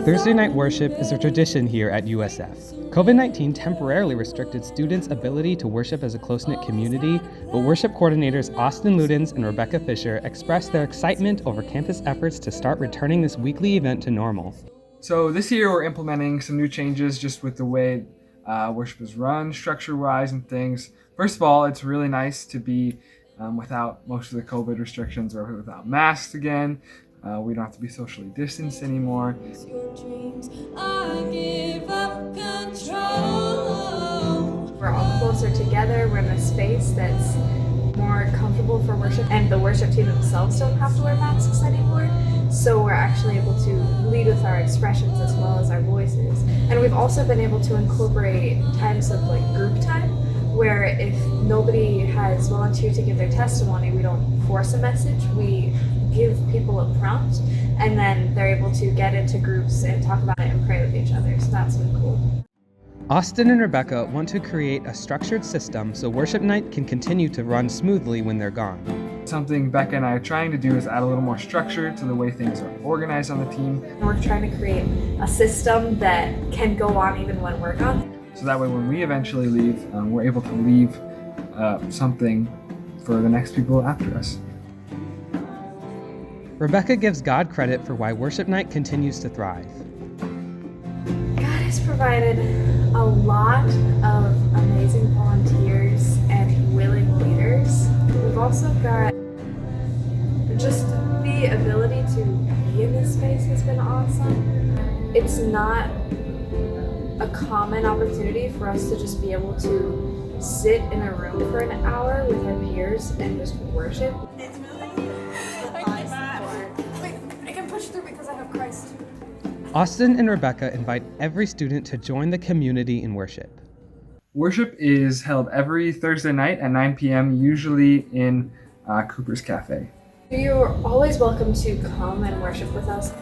Thursday night worship is a tradition here at USF. COVID-19 temporarily restricted students' ability to worship as a close-knit community, but worship coordinators Austin Ludens and Rebecca Fisher expressed their excitement over campus efforts to start returning this weekly event to normal. So this year we're implementing some new changes just with the way worship is run, structure-wise and things. First of all, it's really nice to be without most of the COVID restrictions or without masks again. We don't have to be socially distanced anymore. We're all closer together. We're in a space that's more comfortable for worship, and the worship team themselves don't have to wear masks anymore. So we're actually able to lead with our expressions as well as our voices. And we've also been able to incorporate times of group time, where if nobody has volunteered to give their testimony, we don't force a message. We give people a prompt, and then they're able to get into groups and talk about it and pray with each other. So that's been cool. Austin and Rebecca want to create a structured system so worship night can continue to run smoothly when they're gone. Something Becca and I are trying to do is add a little more structure to the way things are organized on the team. And we're trying to create a system that can go on even when we're gone. So that way when we eventually leave, we're able to leave something for the next people after us. Rebecca gives God credit for why worship night continues to thrive. God has provided a lot of amazing volunteers and willing leaders. We've also got just the ability to be in this space has been awesome. It's not a common opportunity for us to just be able to sit in a room for an hour with our peers and just worship. I can push through because I have Christ. Austin and Rebecca invite every student to join the community in worship. Worship is held every Thursday night at 9 p.m., usually in Cooper's Cafe. You're always welcome to come and worship with us.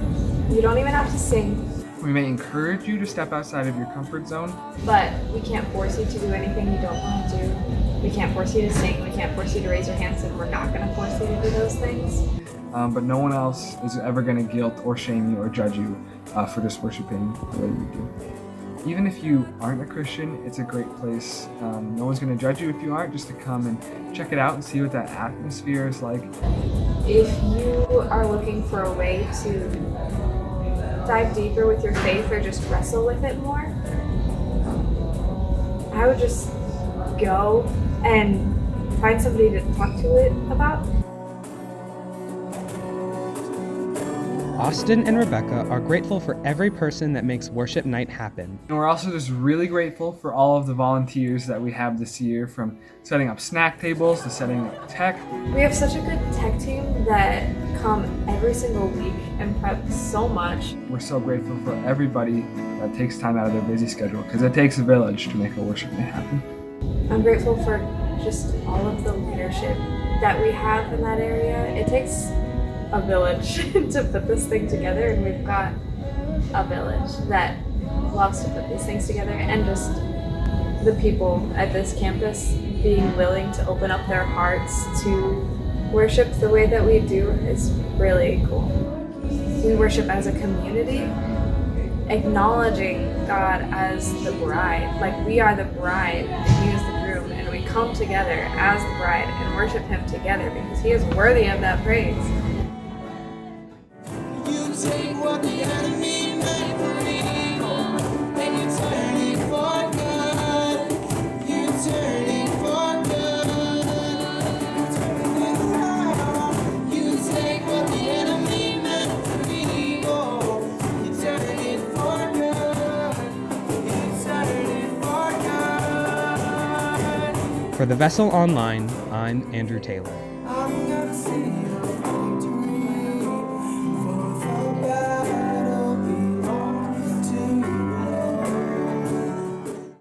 You don't even have to sing. We may encourage you to step outside of your comfort zone, But we can't force you to do anything you don't want to do. We can't force you to sing. We can't force you to raise your hands, and we're not going to force you to do those things. but no one else is ever going to guilt or shame you or judge you for just worshiping the way you do. Even if you aren't a Christian, it's a great place. No one's going to judge you if you aren't, just to come and check it out and see what that atmosphere is like. If you are looking for a way to dive deeper with your faith or just wrestle with it more, I would just go and find somebody to talk to it about. Austin and Rebecca are grateful for every person that makes worship night happen. And we're also just really grateful for all of the volunteers that we have this year, from setting up snack tables to setting up tech. We have such a good tech team that come every single week and prep so much. We're so grateful for everybody that takes time out of their busy schedule, because it takes a village to make a worship night happen. I'm grateful for just all of the leadership that we have in that area. It takes a village to put this thing together, and we've got a village that loves to put these things together, and just the people at this campus being willing to open up their hearts to worship the way that we do is really cool. We worship as a community, acknowledging God as the bride. Like, we are the bride and He is the groom, and we come together as the bride and worship Him together because He is worthy of that praise. Take what the enemy meant for evil, and you turn it for good. You turn it for good. You turn it around. You take what the enemy meant for evil. You turn it for good. You turn it for good. For The Vessel Online, I'm Andrew Taylor. I'm gonna see